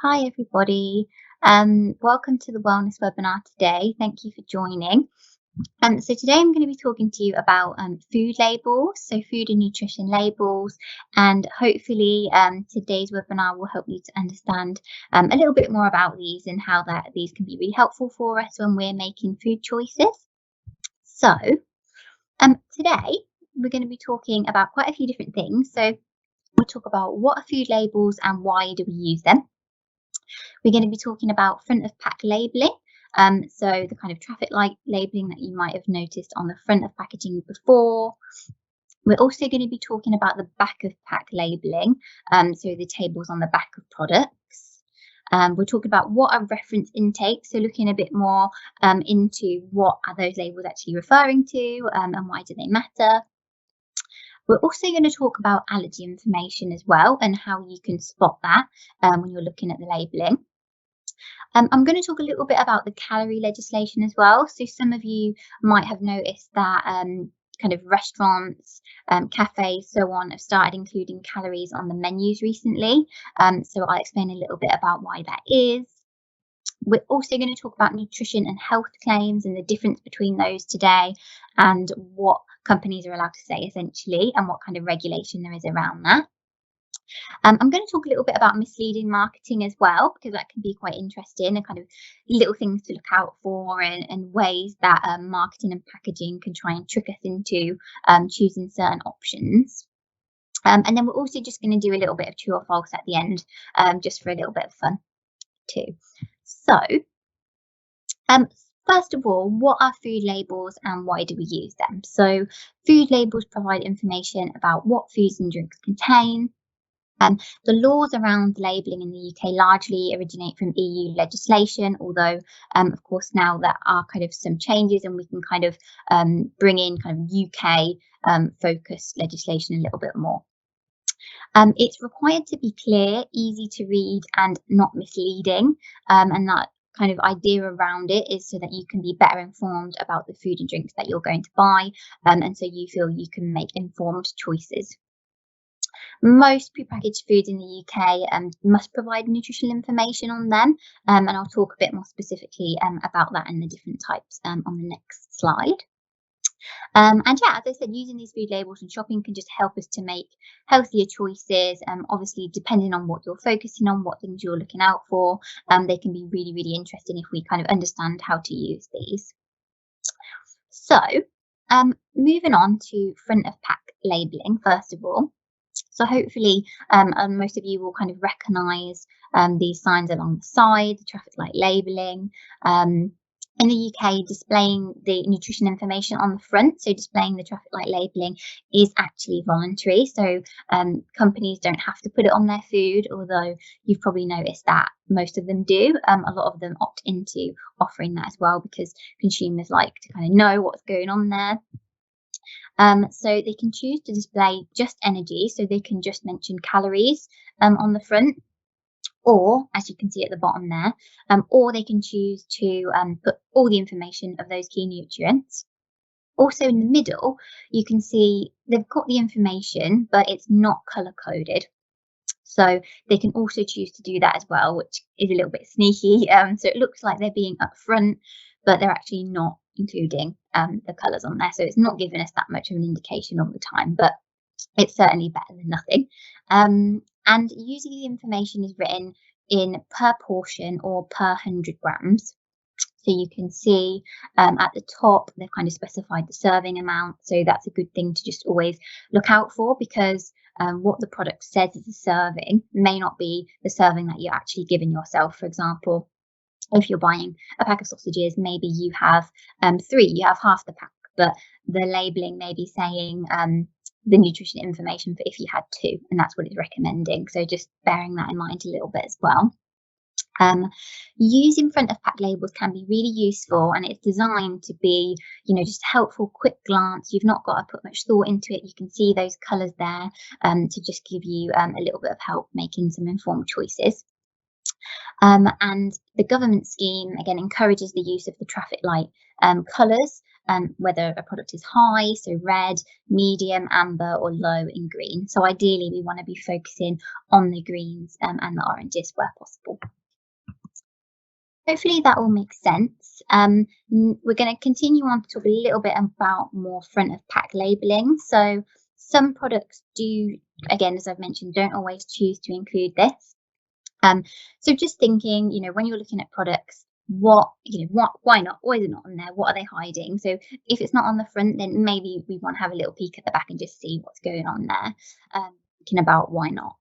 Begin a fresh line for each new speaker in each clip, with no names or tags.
Hi, everybody. Welcome to the Wellness webinar today. Thank you for joining. So today I'm going to be talking to you about food labels, so food and nutrition labels, and hopefully today's webinar will help you to understand a little bit more about these and how these can be really helpful for us when we're making food choices. So today we're going to be talking about quite a few different things. So we'll talk about what are food labels and why do we use them. We're going to be talking about front of pack labelling. So the kind of traffic light labelling that you might have noticed on the front of packaging before. We're also going to be talking about the back of pack labelling, so the tables on the back of products. We'll talk about what are reference intakes, so looking a bit more into what are those labels actually referring to and why do they matter. We're also going to talk about allergy information as well and how you can spot that when you're looking at the labelling. I'm going to talk a little bit about the calorie legislation as well. So some of you might have noticed that kind of restaurants, cafes, so on, have started including calories on the menus recently. So I'll explain a little bit about why that is. We're also going to talk about nutrition and health claims and the difference between those today and what companies are allowed to say essentially and what kind of regulation there is around that. I'm going to talk a little bit about misleading marketing as well, because that can be quite interesting and kind of little things to look out for and ways that marketing and packaging can try and trick us into choosing certain options. And then we're also just going to do a little bit of true or false at the end, just for a little bit of fun too. So, first of all, what are food labels and why do we use them? So, food labels provide information about what foods and drinks contain. The laws around labelling in the UK largely originate from EU legislation, although, of course, now there are kind of some changes and we can kind of bring in kind of UK focused legislation a little bit more. It's required to be clear, easy to read and not misleading, and that kind of idea around it is so that you can be better informed about the food and drinks that you're going to buy, and so you feel you can make informed choices. Most prepackaged foods in the UK must provide nutritional information on them, and I'll talk a bit more specifically about that and the different types on the next slide. And yeah, as I said, using these food labels and shopping can just help us to make healthier choices. Obviously, depending on what you're focusing on, what things you're looking out for, they can be really, really interesting if we kind of understand how to use these. So, moving on to front of pack labelling, first of all. So hopefully most of you will kind of recognise these signs along the side, the traffic light labelling. In the UK, displaying the nutrition information on the front, so displaying the traffic light labelling, is actually voluntary. So companies don't have to put it on their food, although you've probably noticed that most of them do. A lot of them opt into offering that as well because consumers like to kind of know what's going on there. So they can choose to display just energy, so they can just mention calories on the front, or as you can see at the bottom there, or they can choose to put all the information of those key nutrients. Also in the middle, you can see they've got the information, but it's not color coded. So they can also choose to do that as well, which is a little bit sneaky. So it looks like they're being upfront, but they're actually not including the colours on there. So it's not giving us that much of an indication all the time, but it's certainly better than nothing. And usually the information is written in per portion or per 100 grams. So you can see at the top, they've kind of specified the serving amount. So that's a good thing to just always look out for, because what the product says is a serving may not be the serving that you're actually giving yourself. For example, if you're buying a pack of sausages, maybe you have 3, you have half the pack, but the labelling may be saying the nutrition information for if you had 2, and that's what it's recommending. So just bearing that in mind a little bit as well. Using front of pack labels can be really useful, and it's designed to be, just a helpful quick glance. You've not got to put much thought into it. You can see those colours there to just give you a little bit of help making some informed choices. And the government scheme, again, encourages the use of the traffic light colours, whether a product is high, so red, medium, amber, or low in green. So ideally, we want to be focusing on the greens and the oranges where possible. Hopefully that all makes sense. We're going to continue on to talk a little bit about more front of pack labeling. So some products do, again, as I've mentioned, don't always choose to include this. So just thinking, when you're looking at products, why not? Why is it not on there? What are they hiding? So if it's not on the front, then maybe we want to have a little peek at the back and just see what's going on there. Thinking about why not.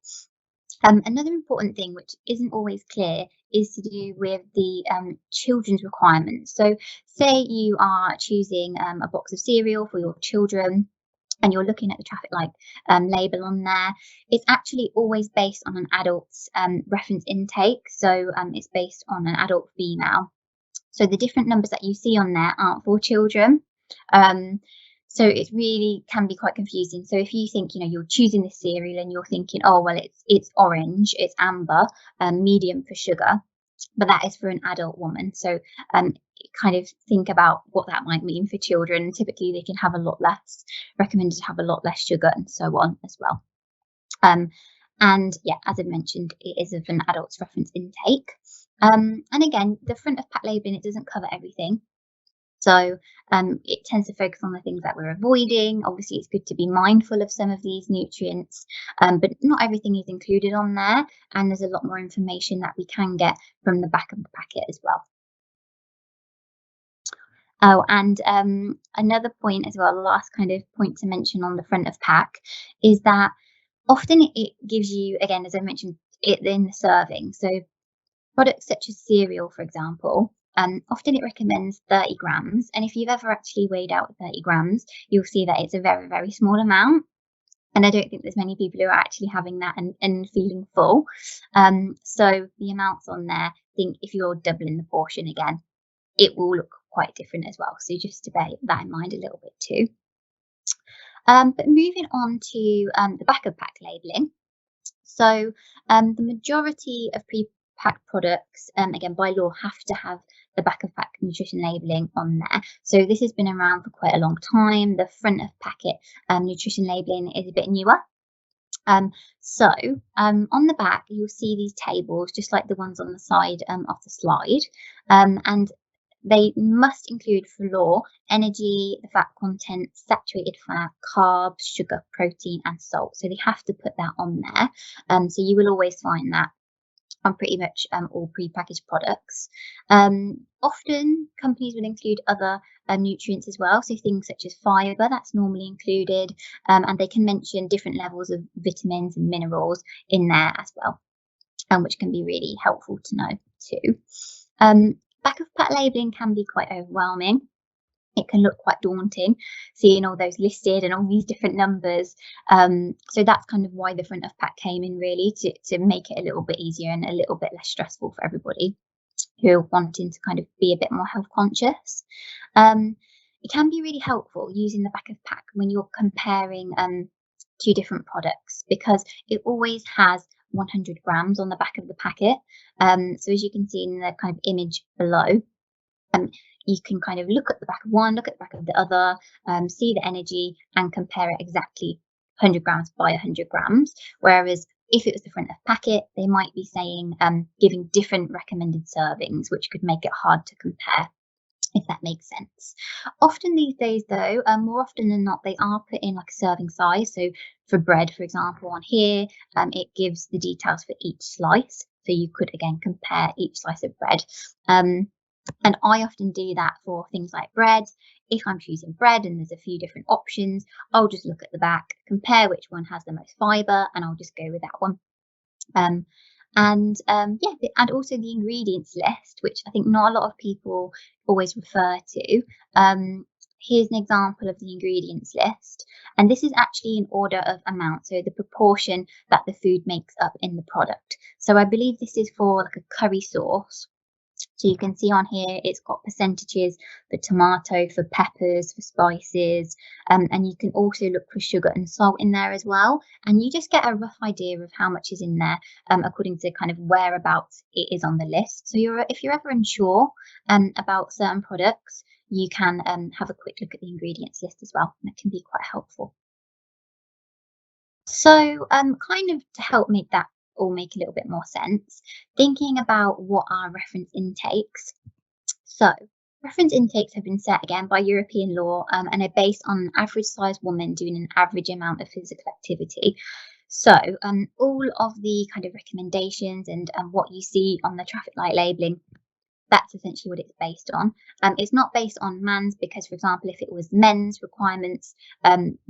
Another important thing, which isn't always clear, is to do with the children's requirements. So say you are choosing a box of cereal for your children, and you're looking at the traffic light label on there. It's actually always based on an adult's reference intake. So it's based on an adult female. So the different numbers that you see on there aren't for children. So it really can be quite confusing. So if you think, you're choosing this cereal and you're thinking, oh, well, it's orange, it's amber, medium for sugar, but that is for an adult woman. So kind of think about what that might mean for children. Typically, they can have a lot less, recommended to have a lot less sugar and so on as well. And yeah, as I mentioned, it is of an adult's reference intake. And again, the front of pack labelling, it doesn't cover everything. So it tends to focus on the things that we're avoiding. Obviously, it's good to be mindful of some of these nutrients, but not everything is included on there. And there's a lot more information that we can get from the back of the packet as well. Oh, and another point as well, the last kind of point to mention on the front of pack is that often it gives you, again, as I mentioned, it in the serving. So products such as cereal, for example, often it recommends 30 grams. And if you've ever actually weighed out 30 grams, you'll see that it's a very, very small amount. And I don't think there's many people who are actually having that and feeling full. So the amounts on there, I think if you're doubling the portion again, it will look quite different as well. So just to bear that in mind a little bit too. But moving on to the back of pack labelling. So the majority of pre-packed products, again, by law, have to have the back of pack nutrition labelling on there. So this has been around for quite a long time. The front of packet nutrition labelling is a bit newer. So on the back, you'll see these tables, just like the ones on the side of the slide. And they must include for law energy, the fat content, saturated fat, carbs, sugar, protein, and salt. So they have to put that on there. So you will always find that on pretty much all prepackaged products. Often companies will include other nutrients as well. So things such as fibre, that's normally included. And they can mention different levels of vitamins and minerals in there as well, which can be really helpful to know too. Back of pack labelling can be quite overwhelming. It can look quite daunting, seeing all those listed and all these different numbers. So that's kind of why the front of pack came in, really, to make it a little bit easier and a little bit less stressful for everybody who are wanting to kind of be a bit more health conscious. It can be really helpful using the back of pack when you're comparing two different products, because it always has 100 grams on the back of the packet. So as you can see in the kind of image below, you can kind of look at the back of one, look at the back of the other, see the energy and compare it exactly 100 grams by 100 grams. Whereas if it was the front of packet, they might be saying giving different recommended servings, which could make it hard to compare, if that makes sense. Often these days, though, more often than not, they are put in like a serving size. So for bread, for example, on here, it gives the details for each slice. So you could, again, compare each slice of bread. And I often do that for things like bread. If I'm choosing bread and there's a few different options, I'll just look at the back, compare which one has the most fibre, and I'll just go with that one. And also the ingredients list, which I think not a lot of people always refer to. Here's an example of the ingredients list. And this is actually in order of amount, so the proportion that the food makes up in the product. So I believe this is for like a curry sauce. So you can see on here, it's got percentages for tomato, for peppers, for spices, and you can also look for sugar and salt in there as well. And you just get a rough idea of how much is in there according to kind of whereabouts it is on the list. So if you're ever unsure about certain products, you can have a quick look at the ingredients list as well. And that can be quite helpful. So kind of to help make that all make a little bit more sense, thinking about what are reference intakes. So, reference intakes have been set again by European law, and are based on an average sized woman doing an average amount of physical activity. So, all of the kind of recommendations and what you see on the traffic light labelling, that's essentially what it's based on. It's not based on man's because, for example, if it was men's requirements,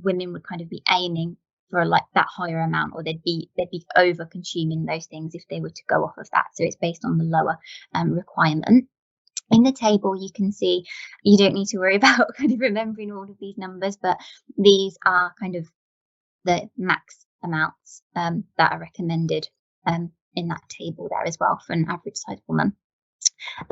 women would kind of be aiming for like that higher amount, or they'd be over consuming those things if they were to go off of that. So it's based on the lower requirement. In the table, you can see you don't need to worry about kind of remembering all of these numbers, but these are kind of the max amounts that are recommended in that table there as well for an average sized woman.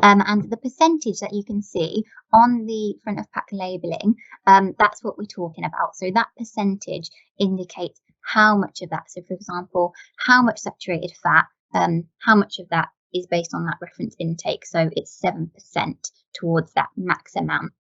And the percentage that you can see on the front of pack labelling, that's what we're talking about. So that percentage indicates how much of that. So for example, how much saturated fat, how much of that is based on that reference intake. So it's 7% towards that max amount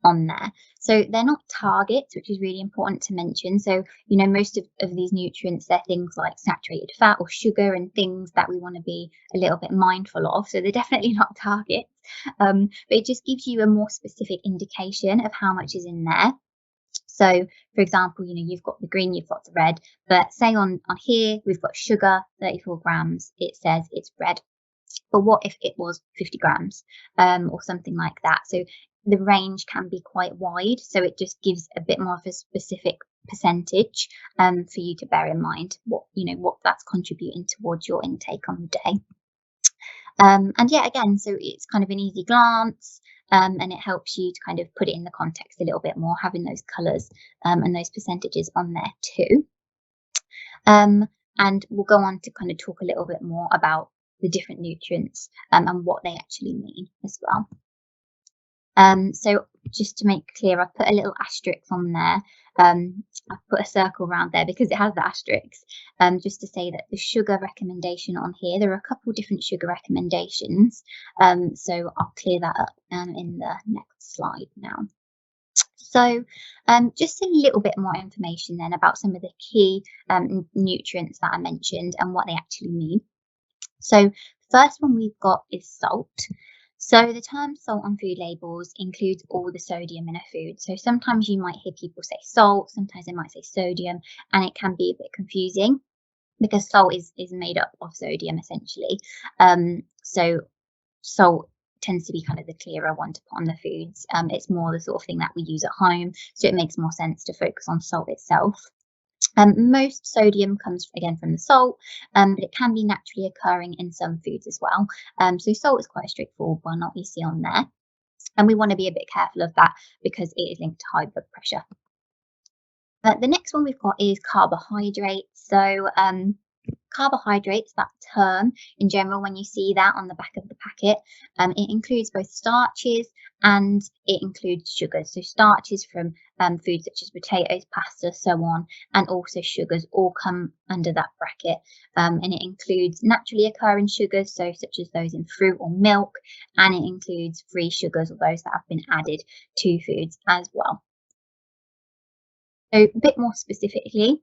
on there. So they're not targets, which is really important to mention. So, most of these nutrients, they're things like saturated fat or sugar and things that we want to be a little bit mindful of. So they're definitely not targets, but it just gives you a more specific indication of how much is in there. So, for example, you've got the green, you've got the red, but say on here, we've got sugar, 34 grams, it says it's red. But what if it was 50 grams or something like that? So the range can be quite wide. So it just gives a bit more of a specific percentage for you to bear in mind what that's contributing towards your intake on the day. And yeah, again, so it's kind of an easy glance. And it helps you to kind of put it in the context a little bit more, having those colours and those percentages on there too. And we'll go on to kind of talk a little bit more about the different nutrients and what they actually mean as well. So just to make clear, I've put a little asterisk on there. I've put a circle around there because it has the asterisk, just to say that the sugar recommendation on here, there are a couple different sugar recommendations. So I'll clear that up in the next slide now. So just a little bit more information then about some of the key nutrients that I mentioned and what they actually mean. So first one we've got is salt. So the term salt on food labels includes all the sodium in a food. So sometimes you might hear people say salt, sometimes they might say sodium, and it can be a bit confusing because salt is made up of sodium essentially. So salt tends to be kind of the clearer one to put on the foods. It's more the sort of thing that we use at home, so it makes more sense to focus on salt itself. Most sodium comes again from the salt, but it can be naturally occurring in some foods as well. So salt is quite a straightforward one, what you see on there. And we want to be a bit careful of that because it is linked to high blood pressure. The next one we've got is carbohydrates. So carbohydrates, that term in general, when you see that on the back of the packet, it includes both starches and it includes sugars. So starches from foods such as potatoes, pasta, so on, and also sugars all come under that bracket. And it includes naturally occurring sugars, so such as those in fruit or milk, and it includes free sugars or those that have been added to foods as well. So a bit more specifically,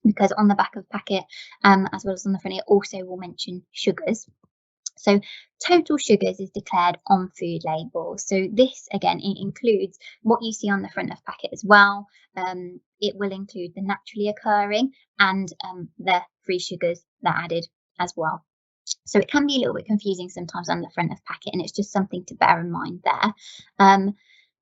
because on the back of the packet, as well as on the front, it also will mention sugars. So total sugars is declared on food labels. So this, again, it includes what you see on the front of packet as well. It will include the naturally occurring and the free sugars that are added as well. So it can be a little bit confusing sometimes on the front of packet, and it's just something to bear in mind there.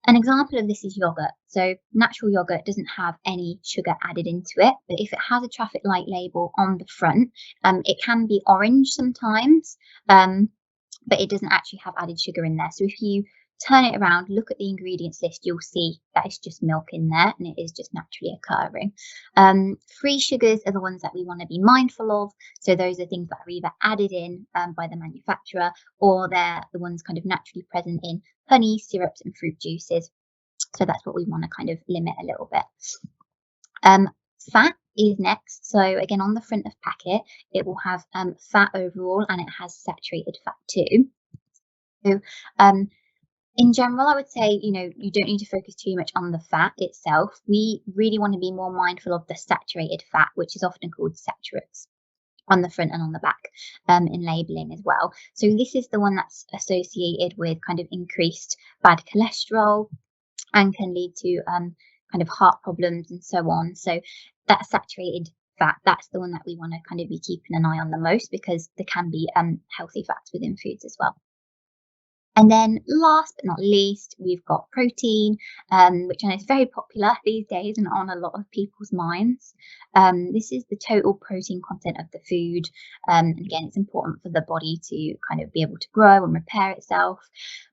An example of this is yogurt. So natural yogurt doesn't have any sugar added into it, but if it has a traffic light label on the front, it can be orange sometimes, but it doesn't actually have added sugar in there. So if you turn it around, look at the ingredients list, you'll see that it's just milk in there and it is just naturally occurring. Free sugars are the ones that we want to be mindful of. So those are things that are either added in by the manufacturer, or they're the ones kind of naturally present in honey, syrups and fruit juices. So that's what we want to kind of limit a little bit. Fat is next. So again, on the front of packet, it will have fat overall, and it has saturated fat too. So in general, I would say, you don't need to focus too much on the fat itself. We really want to be more mindful of the saturated fat, which is often called saturates. on the front and on the back in labelling as well. So this is the one that's associated with kind of increased bad cholesterol and can lead to kind of heart problems and so on. So that saturated fat, that's the one that we want to kind of be keeping an eye on the most, because there can be healthy fats within foods as well. And then last but not least, we've got protein, which I know is very popular these days and on a lot of people's minds. This is the total protein content of the food. And again, it's important for the body to kind of be able to grow and repair itself.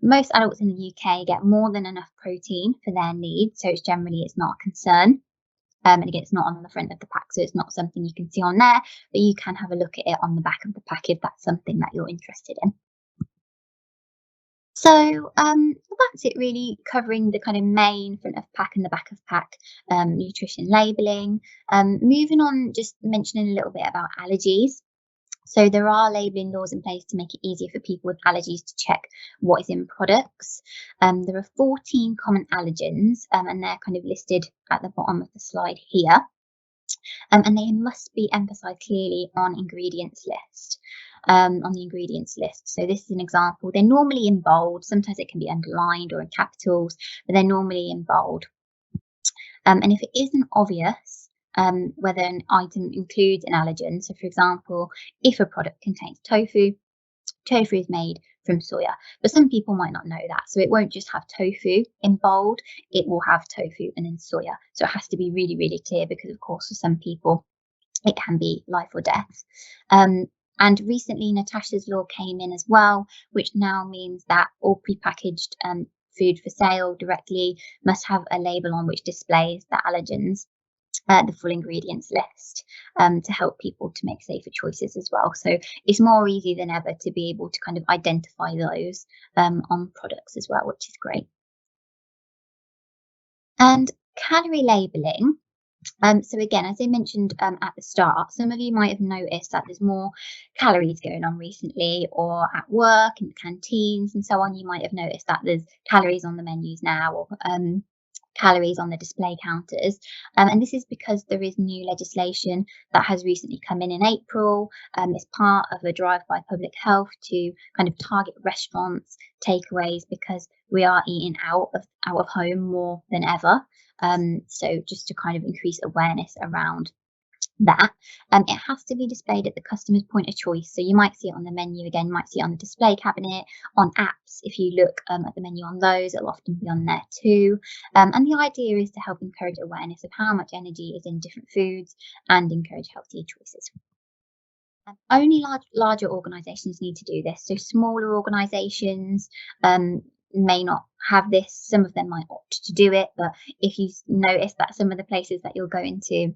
Most adults in the UK get more than enough protein for their needs, so it's not a concern. And again, it's not on the front of the pack, so it's not something you can see on there, but you can have a look at it on the back of the pack if that's something that you're interested in. So that's it really, covering the kind of main front of pack and the back of pack nutrition labelling. Moving on, just mentioning a little bit about allergies. So there are labelling laws in place to make it easier for people with allergies to check what is in products. There are 14 common allergens, and they're kind of listed at the bottom of the slide here. And they must be emphasised clearly on the ingredients list. So this is an example. They're normally in bold. Sometimes it can be underlined or in capitals, but they're normally in bold. And if it isn't obvious whether an item includes an allergen, so for example, if a product contains tofu, tofu is made from soya, but some people might not know that. So it won't just have tofu in bold, it will have tofu and then soya. So it has to be really, really clear, because of course for some people it can be life or death. And recently Natasha's law came in as well, which now means that all prepackaged food for sale directly must have a label on which displays the allergens, the full ingredients list, to help people to make safer choices as well. So it's more easy than ever to be able to kind of identify those on products as well, which is great. And calorie labelling. So again, as I mentioned at the start, some of you might have noticed that there's more calories going on recently, or at work, in canteens and so on. You might have noticed that there's calories on the menus now, or calories on the display counters. And this is because there is new legislation that has recently come in April. It's part of a drive by public health to kind of target restaurants, takeaways, because we are eating out of home more than ever. So just to kind of increase awareness around that, it has to be displayed at the customer's point of choice. So you might see it on the menu, again, you might see it on the display cabinet, on apps. If you look at the menu on those, it'll often be on there too. And the idea is to help encourage awareness of how much energy is in different foods and encourage healthier choices. Only larger organisations need to do this. So smaller organisations may not have this. Some of them might opt to do it, but if you notice that some of the places that you're going to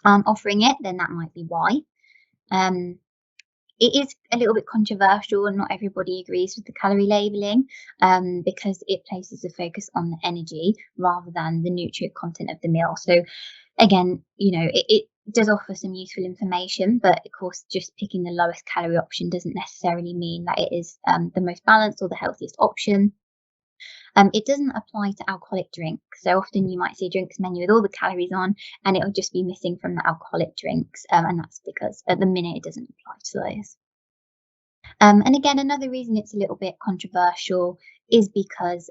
aren't offering it, then that might be why. It is a little bit controversial, and not everybody agrees with the calorie labelling, because it places the focus on the energy rather than the nutrient content of the meal. So again, it does offer some useful information, but of course just picking the lowest calorie option doesn't necessarily mean that it is the most balanced or the healthiest option. It doesn't apply to alcoholic drinks. So often you might see a drinks menu with all the calories on, and it'll just be missing from the alcoholic drinks. And that's because at the minute it doesn't apply to those. And again, another reason it's a little bit controversial is because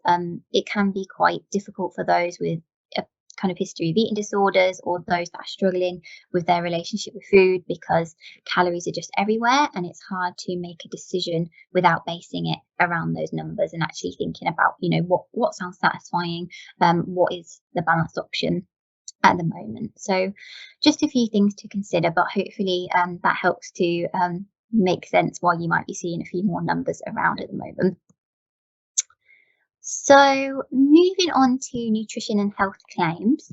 it can be quite difficult for those with a kind of history of eating disorders, or those that are struggling with their relationship with food, because calories are just everywhere, and it's hard to make a decision without basing it around those numbers and actually thinking about, what sounds satisfying, what is the balanced option at the moment. So just a few things to consider, but hopefully that helps to make sense why you might be seeing a few more numbers around at the moment. So moving on to nutrition and health claims.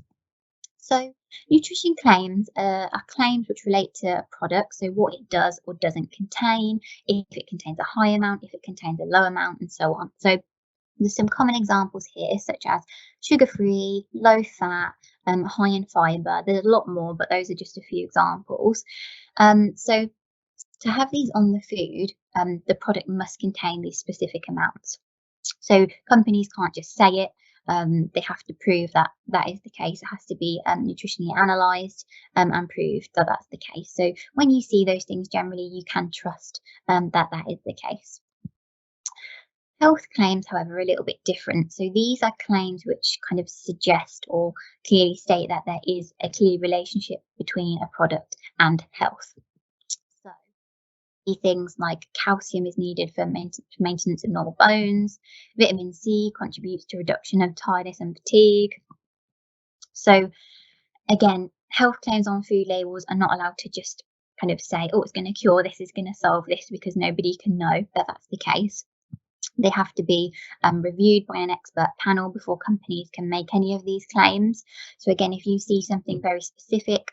So nutrition claims are claims which relate to a product, so what it does or doesn't contain, if it contains a high amount, if it contains a low amount, and so on. So there's some common examples here, such as sugar-free, low fat, high in fibre. There's a lot more, but those are just a few examples. So to have these on the food, the product must contain these specific amounts. So companies can't just say it. they have to prove that that is the case. It has to be nutritionally analysed and proved that that's the case. So when you see those things, generally you can trust that that is the case. Health claims, however, are a little bit different. So these are claims which kind of suggest or clearly state that there is a clear relationship between a product and health. So things like calcium is needed for maintenance of normal bones, vitamin C contributes to reduction of tiredness and fatigue. So again, health claims on food labels are not allowed to just kind of say, oh, it's going to cure this, it's going to solve this, because nobody can know that that's the case. They have to be reviewed by an expert panel before companies can make any of these claims. So again, if you see something very specific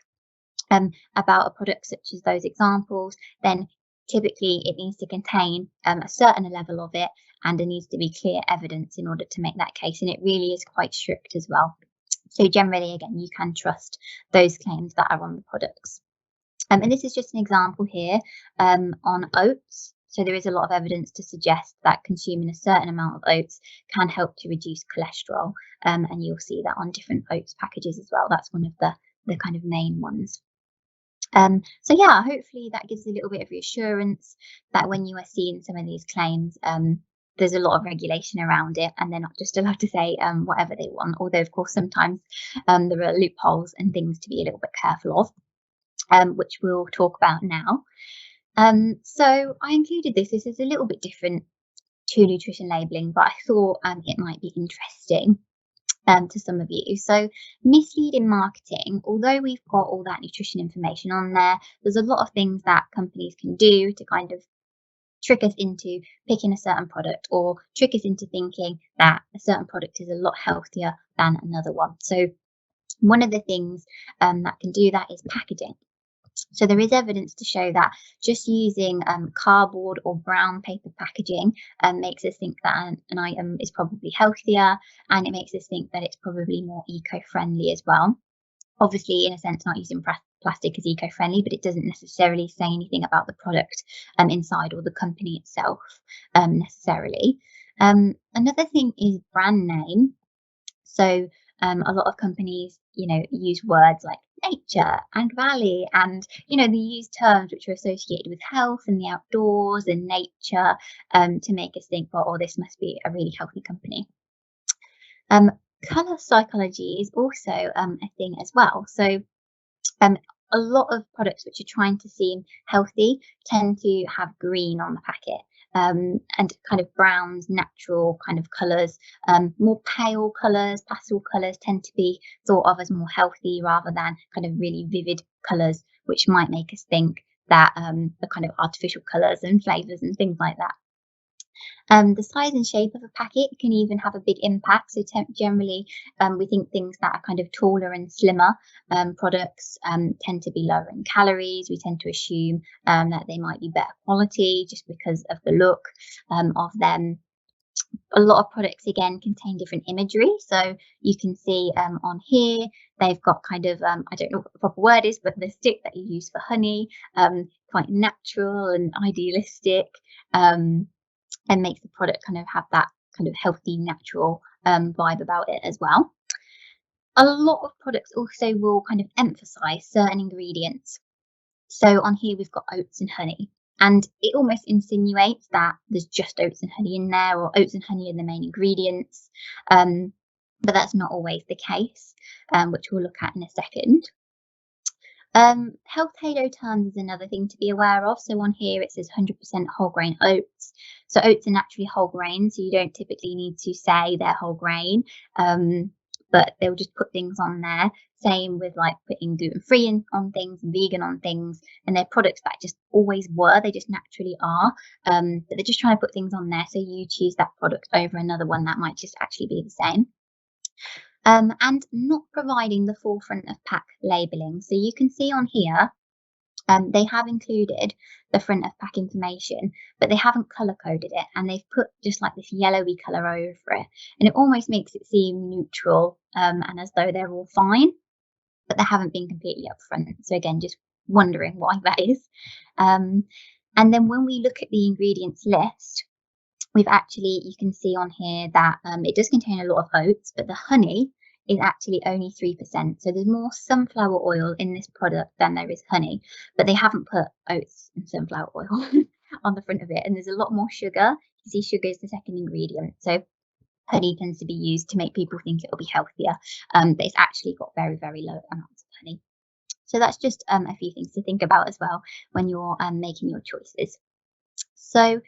about a product such as those examples, then typically it needs to contain a certain level of it, and there needs to be clear evidence in order to make that case. And it really is quite strict as well. So generally, again, you can trust those claims that are on the products. And this is just an example here on oats. So there is a lot of evidence to suggest that consuming a certain amount of oats can help to reduce cholesterol. And you'll see that on different oats packages as well. That's one of the kind of main ones. So yeah, hopefully that gives a little bit of reassurance that when you are seeing some of these claims, there's a lot of regulation around it, and they're not just allowed to say whatever they want. Although, of course, sometimes there are loopholes and things to be a little bit careful of, which we'll talk about now. So I included this. This is a little bit different to nutrition labelling, but I thought it might be interesting to some of you. So misleading marketing, although we've got all that nutrition information on there, there's a lot of things that companies can do to kind of trick us into picking a certain product, or trick us into thinking that a certain product is a lot healthier than another one. So one of the things that can do that is packaging. So there is evidence to show that just using cardboard or brown paper packaging makes us think that an item is probably healthier, and it makes us think that it's probably more eco-friendly as well. Obviously, in a sense, not using plastic is eco-friendly, but it doesn't necessarily say anything about the product inside or the company itself necessarily. Another thing is brand name. So a lot of companies, use words like nature and valley, and they use terms which are associated with health and the outdoors and nature to make us think, well, oh, this must be a really healthy company. Color psychology is also a thing as well. So a lot of products which are trying to seem healthy tend to have green on the packet. And kind of browns, natural kind of colours, more pale colours, pastel colours tend to be thought of as more healthy, rather than kind of really vivid colours, which might make us think that the kind of artificial colours and flavours and things like that. The size and shape of a packet can even have a big impact. So generally, we think things that are kind of taller and slimmer products tend to be lower in calories. We tend to assume that they might be better quality just because of the look of them. A lot of products, again, contain different imagery. So you can see on here, they've got kind of, I don't know what the proper word is, but the stick that you use for honey, quite natural and idealistic. And makes the product kind of have that kind of healthy, natural vibe about it as well. A lot of products also will kind of emphasize certain ingredients. So on here, we've got oats and honey, and it almost insinuates that there's just oats and honey in there, or oats and honey are the main ingredients. But that's not always the case, which we'll look at in a second. Health halo terms is another thing to be aware of. So on here it says 100% whole grain oats. So oats are naturally whole grain, so you don't typically need to say they're whole grain, but they'll just put things on there. Same with like putting gluten-free on things and vegan on things, and they're products that just always were, they just naturally are, but they're just trying to put things on there so you choose that product over another one that might just actually be the same. And not providing the full front of pack labelling. So you can see on here, they have included the front of pack information, but they haven't colour coded it, and they've put just like this yellowy colour over it, and it almost makes it seem neutral and as though they're all fine, but they haven't been completely upfront. So again, just wondering why that is. And then when we look at the ingredients list, you can see on here that it does contain a lot of oats, but the honey is actually only 3%. So there's more sunflower oil in this product than there is honey, but they haven't put oats and sunflower oil on the front of it. And there's a lot more sugar. You see, sugar is the second ingredient. So honey tends to be used to make people think it'll be healthier, but it's actually got very, very low amounts of honey. So that's just a few things to think about as well when you're making your choices. So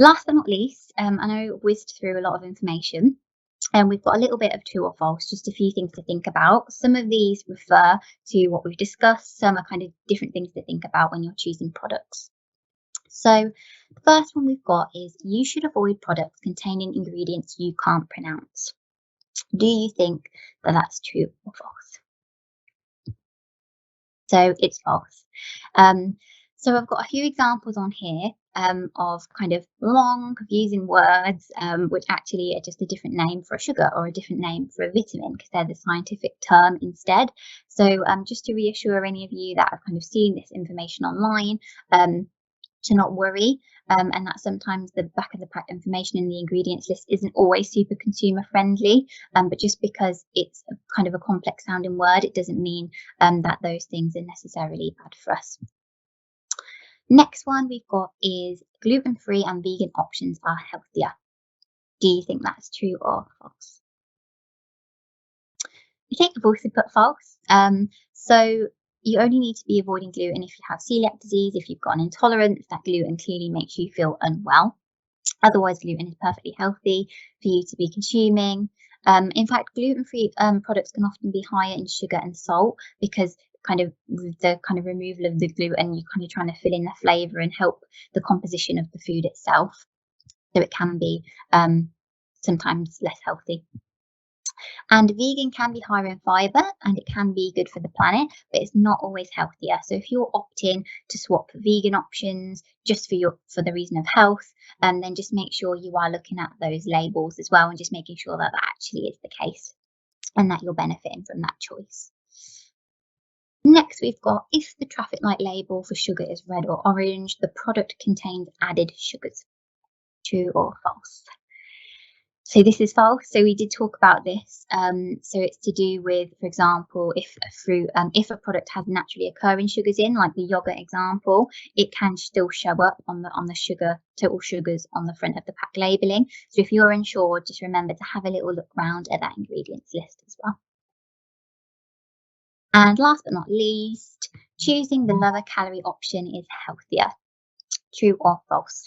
last but not least, I know I whizzed through a lot of information, and we've got a little bit of true or false, just a few things to think about. Some of these refer to what we've discussed. Some are kind of different things to think about when you're choosing products. So the first one we've got is you should avoid products containing ingredients you can't pronounce. Do you think that that's true or false? So it's false. So I've got a few examples on here of kind of long, confusing words, which actually are just a different name for a sugar or a different name for a vitamin because they're the scientific term instead. So just to reassure any of you that have kind of seen this information online, to not worry, and that sometimes the back of the pack information in the ingredients list isn't always super consumer friendly, but just because it's a kind of a complex sounding word, it doesn't mean that those things are necessarily bad for us. Next one we've got is gluten-free and vegan options are healthier. Do you think that's true or false? I think I've also put false. So you only need to be avoiding gluten if you have celiac disease, if you've got an intolerance, that gluten clearly makes you feel unwell. Otherwise, gluten is perfectly healthy for you to be consuming. In fact, gluten-free products can often be higher in sugar and salt because the kind of removal of the gluten, you're kind of trying to fill in the flavour and help the composition of the food itself. So it can be sometimes less healthy. And vegan can be higher in fibre and it can be good for the planet, but it's not always healthier. So if you're opting to swap for vegan options just for the reason of health, then just make sure you are looking at those labels as well and just making sure that that actually is the case and that you're benefiting from that choice. Next, we've got if the traffic light label for sugar is red or orange, the product contains added sugars. True or false? So this is false. So we did talk about this. So it's to do with, for example, if a product has naturally occurring sugars in, like the yogurt example, it can still show up on the total sugars on the front of the pack labelling. So if you're unsure, just remember to have a little look around at that ingredients list as well. And last but not least, choosing the lower calorie option is healthier. True or false?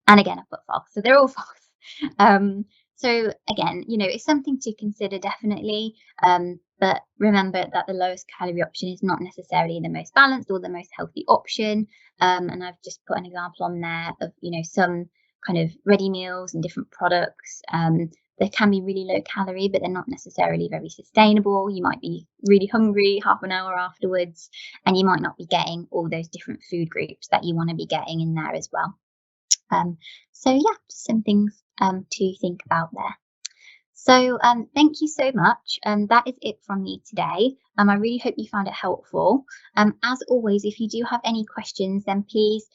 And again, I put false. So they're all false. So again, it's something to consider definitely. But remember that the lowest calorie option is not necessarily the most balanced or the most healthy option. And I've just put an example on there of, some kind of ready meals and different products. They can be really low calorie, but they're not necessarily very sustainable. You might be really hungry half an hour afterwards, and you might not be getting all those different food groups that you want to be getting in there as well. So yeah, just some things to think about there. So thank you so much. That is it from me today. I really hope you found it helpful. As always, if you do have any questions, then please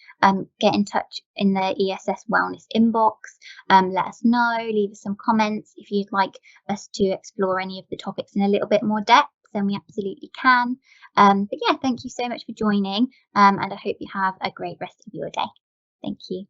get in touch in the ESS Wellness inbox. Let us know, leave us some comments. If you'd like us to explore any of the topics in a little bit more depth, then we absolutely can. But yeah, thank you so much for joining, and I hope you have a great rest of your day. Thank you.